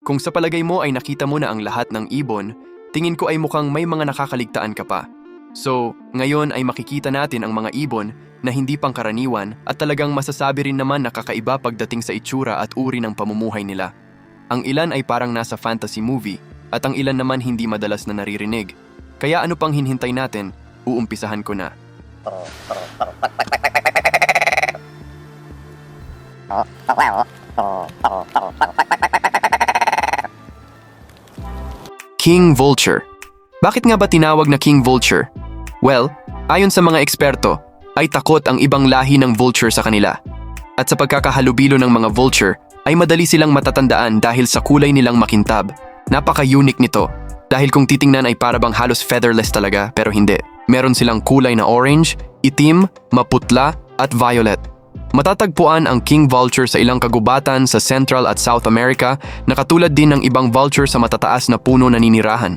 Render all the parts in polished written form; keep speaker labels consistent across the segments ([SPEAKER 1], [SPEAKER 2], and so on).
[SPEAKER 1] Kung sa palagay mo ay nakita mo na ang lahat ng ibon, tingin ko ay mukhang may mga nakakaligtaan ka pa. So, ngayon ay makikita natin ang mga ibon na hindi pangkaraniwan at talagang masasabi rin naman na kakaiba pagdating sa itsura at uri ng pamumuhay nila. Ang ilan ay parang nasa fantasy movie at ang ilan naman hindi madalas na naririnig. Kaya ano pang hinhintay natin? Uumpisahan ko na. King Vulture. Bakit nga ba tinawag na King Vulture? Well, ayon sa mga eksperto, ay takot ang ibang lahi ng vulture sa kanila. At sa pagkakahalubilo ng mga vulture, ay madali silang matatandaan dahil sa kulay nilang makintab. Napaka-unique nito. Dahil kung titingnan ay para bang halos featherless talaga, pero hindi. Meron silang kulay na orange, itim, maputla, at violet. Matatagpuan ang king vulture sa ilang kagubatan sa Central at South America na katulad din ng ibang vulture sa matataas na puno na ninirahan.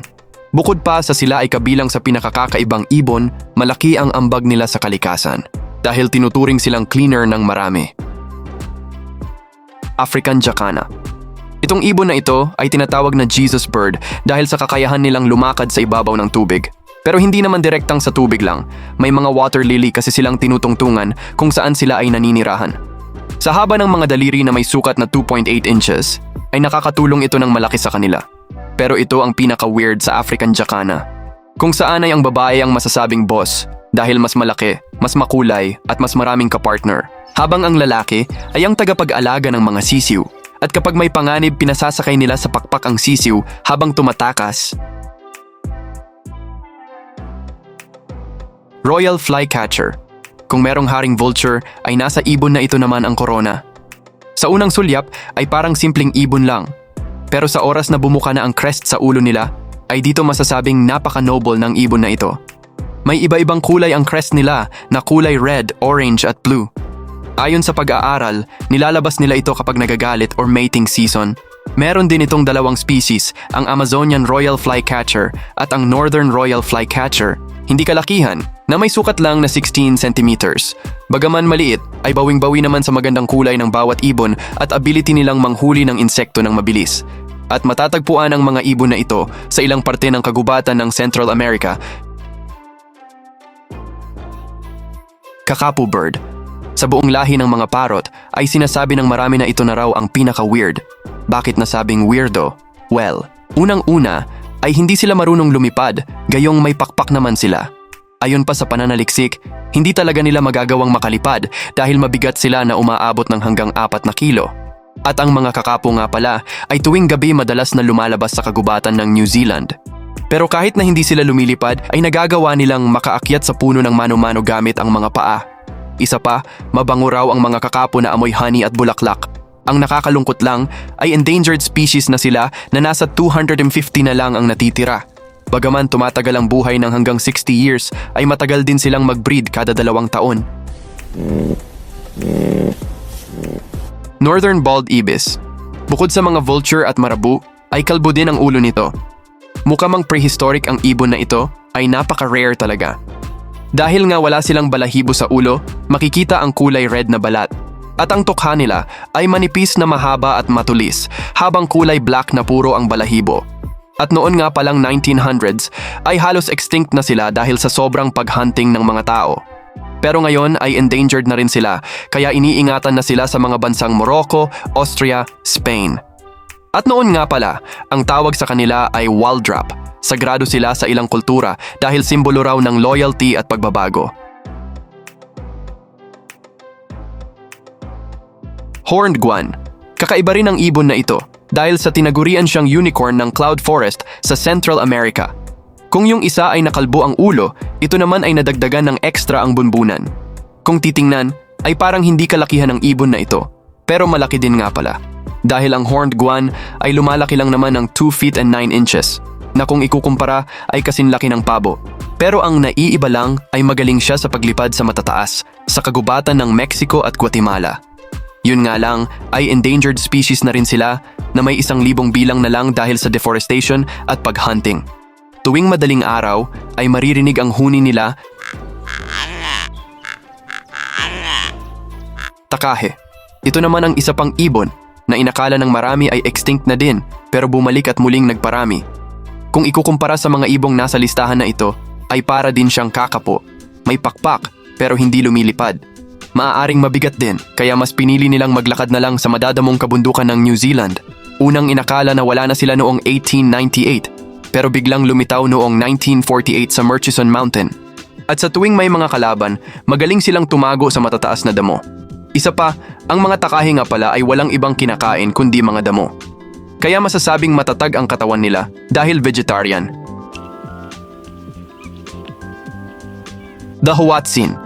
[SPEAKER 1] Bukod pa sa sila ay kabilang sa pinakakakaibang ibon, malaki ang ambag nila sa kalikasan dahil tinuturing silang cleaner ng marami. African Jacana. Itong ibon na ito ay tinatawag na Jesus bird dahil sa kakayahan nilang lumakad sa ibabaw ng tubig. Pero hindi naman direktang sa tubig lang, may mga water lily kasi silang tinutungtungan kung saan sila ay naninirahan. Sa haba ng mga daliri na may sukat na 2.8 inches, ay nakakatulong ito ng malaki sa kanila. Pero ito ang pinaka-weird sa African Jacana, kung saan ay ang babae ang masasabing boss dahil mas malaki, mas makulay at mas maraming kapartner. Habang ang lalaki ay ang tagapag-alaga ng mga sisiw at kapag may panganib pinasasakay nila sa pakpak ang sisiw habang tumatakas. Royal Flycatcher. Kung merong haring vulture ay nasa ibon na ito naman ang korona. Sa unang sulyap ay parang simpleng ibon lang. Pero sa oras na bumuka na ang crest sa ulo nila, ay dito masasabing napaka-noble ng ibon na ito. May iba-ibang kulay ang crest nila na kulay red, orange at blue. Ayon sa pag-aaral, nilalabas nila ito kapag nagagalit or mating season. Meron din itong dalawang species, ang Amazonian Royal Flycatcher at ang Northern Royal Flycatcher. Hindi kalakihan, na may sukat lang na 16 centimeters. Bagaman maliit, ay bawing-bawi naman sa magandang kulay ng bawat ibon at ability nilang manghuli ng insekto ng mabilis. At matatagpuan ang mga ibon na ito sa ilang parte ng kagubatan ng Central America. Kakapo bird. Sa buong lahi ng mga parrot, ay sinasabi ng marami na ito na raw ang pinaka-weird. Bakit nasabing weirdo? Well, unang-una, ay hindi sila marunong lumipad, gayong may pakpak naman sila. Ayon pa sa pananaliksik, hindi talaga nila magagawang makalipad dahil mabigat sila na umaabot ng hanggang 4 na kilo. At ang mga kakapo nga pala ay tuwing gabi madalas na lumalabas sa kagubatan ng New Zealand. Pero kahit na hindi sila lumilipad ay nagagawa nilang makaakyat sa puno ng mano-mano gamit ang mga paa. Isa pa, mabango raw ang mga kakapo na amoy honey at bulaklak. Ang nakakalungkot lang ay endangered species na sila na nasa 250 na lang ang natitira. Bagaman tumatagal ang buhay ng hanggang 60 years, ay matagal din silang mag-breed kada 2 taon. Northern Bald Ibis. Bukod sa mga vulture at marabu, ay kalbo din ang ulo nito. Mukha mang prehistoric ang ibon na ito, ay napaka-rare talaga. Dahil nga wala silang balahibo sa ulo, makikita ang kulay red na balat. At ang tukha nila ay manipis na mahaba at matulis, habang kulay black na puro ang balahibo. At noon nga palang 1900s ay halos extinct na sila dahil sa sobrang paghunting ng mga tao. Pero ngayon ay endangered na rin sila, kaya iniingatan na sila sa mga bansang Morocco, Austria, Spain. At noon nga pala, ang tawag sa kanila ay Waldrapp. Sagrado sila sa ilang kultura dahil simbolo raw ng loyalty at pagbabago. Horned Guan. Kakaiba rin ang ibon na ito dahil sa tinagurian siyang unicorn ng Cloud Forest sa Central America. Kung yung isa ay nakalbo ang ulo, ito naman ay nadagdagan ng extra ang bunbunan. Kung titingnan, ay parang hindi kalakihan ng ibon na ito, pero malaki din nga pala. Dahil ang Horned Guan ay lumalaki lang naman ng 2 feet and 9 inches, na kung ikukumpara ay kasinlaki ng pabo. Pero ang naiiba lang ay magaling siya sa paglipad sa matataas, sa kagubatan ng Mexico at Guatemala. Yun nga lang ay endangered species na rin sila na may 1,000 bilang na lang dahil sa deforestation at paghunting. Tuwing madaling araw ay maririnig ang huni nila. Takahe. Ito naman ang isa pang ibon na inakala ng marami ay extinct na din pero bumalik at muling nagparami. Kung ikukumpara sa mga ibong nasa listahan na ito, ay para din siyang kakapo. May pakpak pero hindi lumilipad. Maaaring mabigat din kaya mas pinili nilang maglakad na lang sa madadamong kabundukan ng New Zealand. Unang inakala na wala na sila noong 1898 pero biglang lumitaw noong 1948 sa Murchison Mountain. At sa tuwing may mga kalaban, magaling silang tumago sa matataas na damo. Isa pa, ang mga takahe nga pala ay walang ibang kinakain kundi mga damo. Kaya masasabing matatag ang katawan nila dahil vegetarian. The Hoatzin.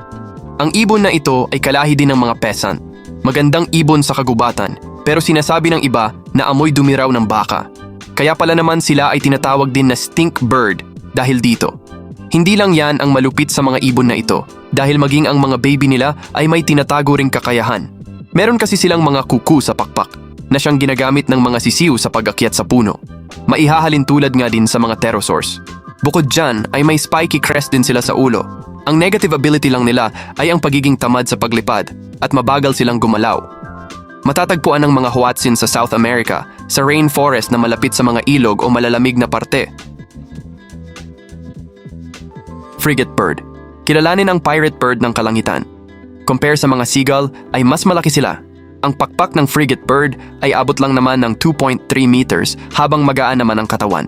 [SPEAKER 1] Ang ibon na ito ay kalahi din ng mga peasant. Magandang ibon sa kagubatan, pero sinasabi ng iba na amoy dumi raw ng baka. Kaya pala naman sila ay tinatawag din na stink bird dahil dito. Hindi lang yan ang malupit sa mga ibon na ito, dahil maging ang mga baby nila ay may tinatago ring kakayahan. Meron kasi silang mga kuku sa pakpak, na siyang ginagamit ng mga sisiw sa pag-akyat sa puno. Maihahalin tulad nga din sa mga pterosaurs. Bukod dyan ay may spiky crest din sila sa ulo. Ang negative ability lang nila ay ang pagiging tamad sa paglipad at mabagal silang gumalaw. Matatagpuan ng mga Hoatzin sa South America, sa rainforest na malapit sa mga ilog o malalamig na parte. Frigate bird. Kilalanin ang pirate bird ng kalangitan. Compare sa mga seagull ay mas malaki sila. Ang pakpak ng frigate bird ay abot lang naman ng 2.3 meters habang magaan naman ang katawan.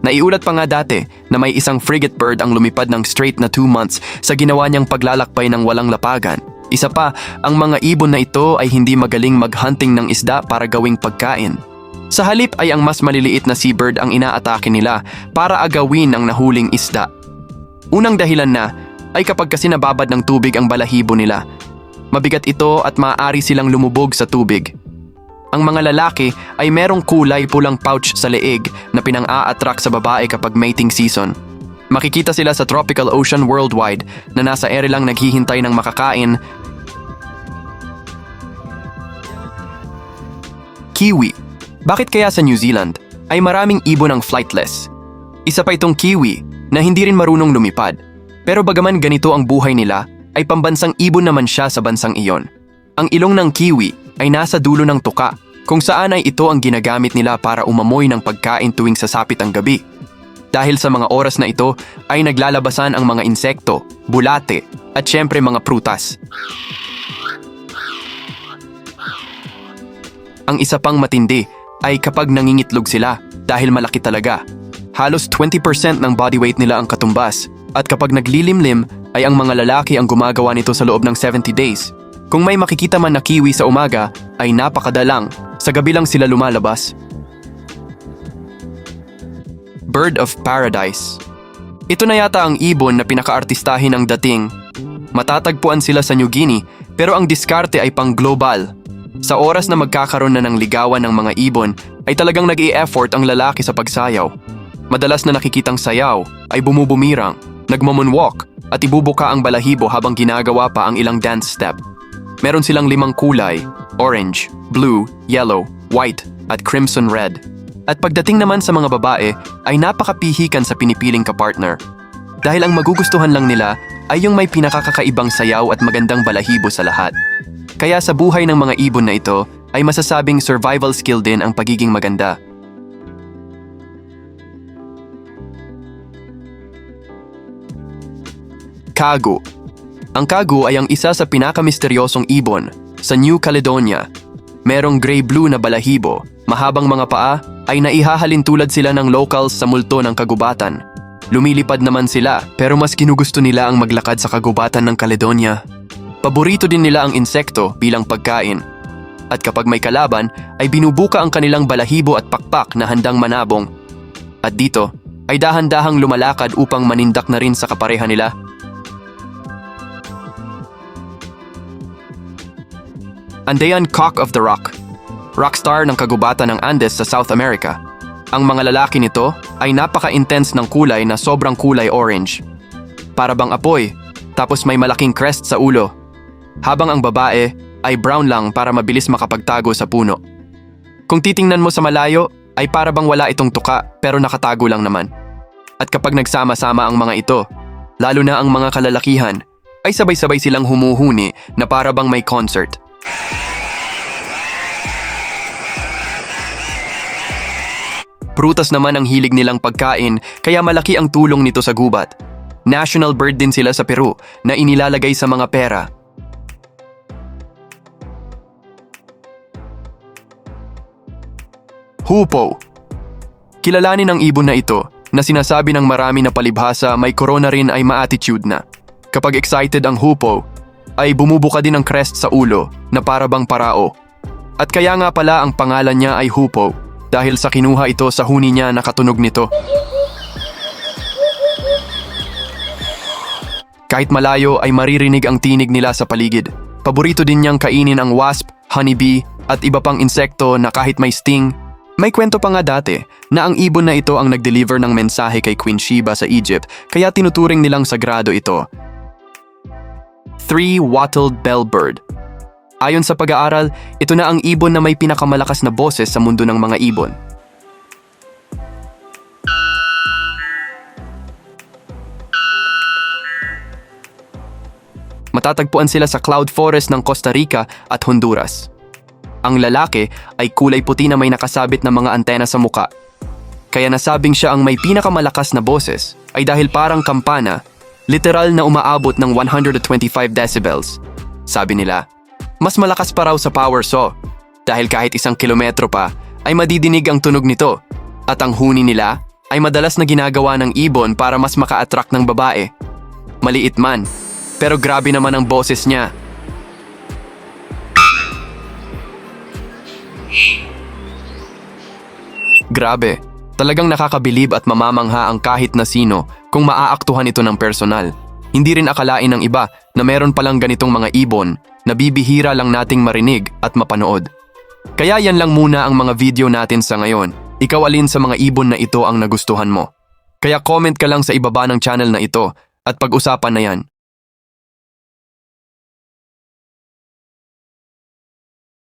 [SPEAKER 1] Naiulat pa nga dati na may isang frigate bird ang lumipad ng straight na 2 months sa ginawa niyang paglalakbay ng walang lapagan. Isa pa, ang mga ibon na ito ay hindi magaling mag-hunting ng isda para gawing pagkain. Sa halip ay ang mas maliliit na seabird ang inaatake nila para agawin ang nahuling isda. Unang dahilan na ay kapag kasi nababad ng tubig ang balahibo nila. Mabigat ito at maaari silang lumubog sa tubig. Ang mga lalaki ay merong kulay pulang pouch sa leeg na pinang-a-attract sa babae kapag mating season. Makikita sila sa tropical ocean worldwide na nasa ere lang naghihintay ng makakain. Kiwi. Bakit kaya sa New Zealand ay maraming ibon ang flightless? Isa pa itong kiwi na hindi rin marunong lumipad. Pero bagaman ganito ang buhay nila, ay pambansang ibon naman siya sa bansang iyon. Ang ilong ng kiwi ay nasa dulo ng tuka, kung saan ay ito ang ginagamit nila para umamoy ng pagkain tuwing sasapit ang gabi. Dahil sa mga oras na ito ay naglalabasan ang mga insekto, bulate, at syempre mga prutas. Ang isa pang matindi ay kapag nangingitlog sila dahil malaki talaga. Halos 20% ng body weight nila ang katumbas, at kapag naglilimlim ay ang mga lalaki ang gumagawa nito sa loob ng 70 days. Kung may makikita man na kiwi sa umaga, ay napakadalang. Sa gabi lang sila lumalabas. Bird of Paradise. Ito na yata ang ibon na pinaka-artistahin ng dating. Matatagpuan sila sa New Guinea, pero ang diskarte ay pang-global. Sa oras na magkakaroon na ng ligawan ng mga ibon, ay talagang nag-i-effort ang lalaki sa pagsayaw. Madalas na nakikitang sayaw ay bumubumirang, nagmo-moonwalk, at ibubuka ang balahibo habang ginagawa pa ang ilang dance step. Meron silang 5 kulay, orange, blue, yellow, white, at crimson red. At pagdating naman sa mga babae, ay napakapihikan sa pinipiling kapartner. Dahil ang magugustuhan lang nila ay yung may pinakakakaibang sayaw at magandang balahibo sa lahat. Kaya sa buhay ng mga ibon na ito, ay masasabing survival skill din ang pagiging maganda. Kagu. Ang kagu ay ang isa sa pinakamisteryosong ibon sa New Caledonia. Merong gray-blue na balahibo, mahabang mga paa, ay naihahalin tulad sila ng locals sa multo ng kagubatan. Lumilipad naman sila pero mas ginugusto nila ang maglakad sa kagubatan ng Caledonia. Paborito din nila ang insekto bilang pagkain. At kapag may kalaban, ay binubuka ang kanilang balahibo at pakpak na handang manabong. At dito, ay dahan-dahang lumalakad upang manindak na rin sa kapareha nila. Andean Cock of the Rock. Rockstar ng kagubatan ng Andes sa South America. Ang mga lalaki nito ay napaka-intense ng kulay na sobrang kulay orange. Para bang apoy, tapos may malaking crest sa ulo. Habang ang babae ay brown lang para mabilis makapagtago sa puno. Kung titingnan mo sa malayo, ay para bang wala itong tuka pero nakatago lang naman. At kapag nagsama-sama ang mga ito, lalo na ang mga kalalakihan, ay sabay-sabay silang humuhuni na para bang may concert. Prutas naman ang hilig nilang pagkain kaya malaki ang tulong nito sa gubat. National bird din sila sa Peru na inilalagay sa mga pera. Hoopoe. Kilalanin ang ibon na ito na sinasabi ng marami na palibhasa may corona rin ay ma-attitude na. Kapag excited ang hoopoe, ay bumubuka din ang crest sa ulo na para bang parao. At kaya nga pala ang pangalan niya ay hoopoe dahil sa kinuha ito sa huni niya na katunog nito. Kahit malayo ay maririnig ang tinig nila sa paligid. Paborito din niyang kainin ang wasp, honeybee at iba pang insekto na kahit may sting. May kwento pa nga dati na ang ibon na ito ang nag-deliver ng mensahe kay Queen Sheba sa Egypt kaya tinuturing nilang sagrado ito. 3-wattled bellbird. Ayon sa pag-aaral, ito na ang ibon na may pinakamalakas na boses sa mundo ng mga ibon. Matatagpuan sila sa cloud forest ng Costa Rica at Honduras. Ang lalaki ay kulay puti na may nakasabit na mga antena sa muka. Kaya nasabing siya ang may pinakamalakas na boses ay dahil parang kampana, literal na umaabot ng 125 decibels. Sabi nila, mas malakas pa raw sa power saw dahil kahit 1 kilometro pa ay madidinig ang tunog nito at ang huni nila ay madalas na ginagawa ng ibon para mas maka-attract ng babae. Maliit man, pero grabe naman ang boses niya. Grabe, talagang nakakabilib at mamamangha ang kahit na sino kung maaaktuhan ito ng personal. Hindi rin akalain ng iba na meron palang ganitong mga ibon na bibihira lang nating marinig at mapanood. Kaya yan lang muna ang mga video natin sa ngayon. Ikaw alin sa mga ibon na ito ang nagustuhan mo? Kaya comment ka lang sa ibaba ng channel na ito at pag-usapan na yan.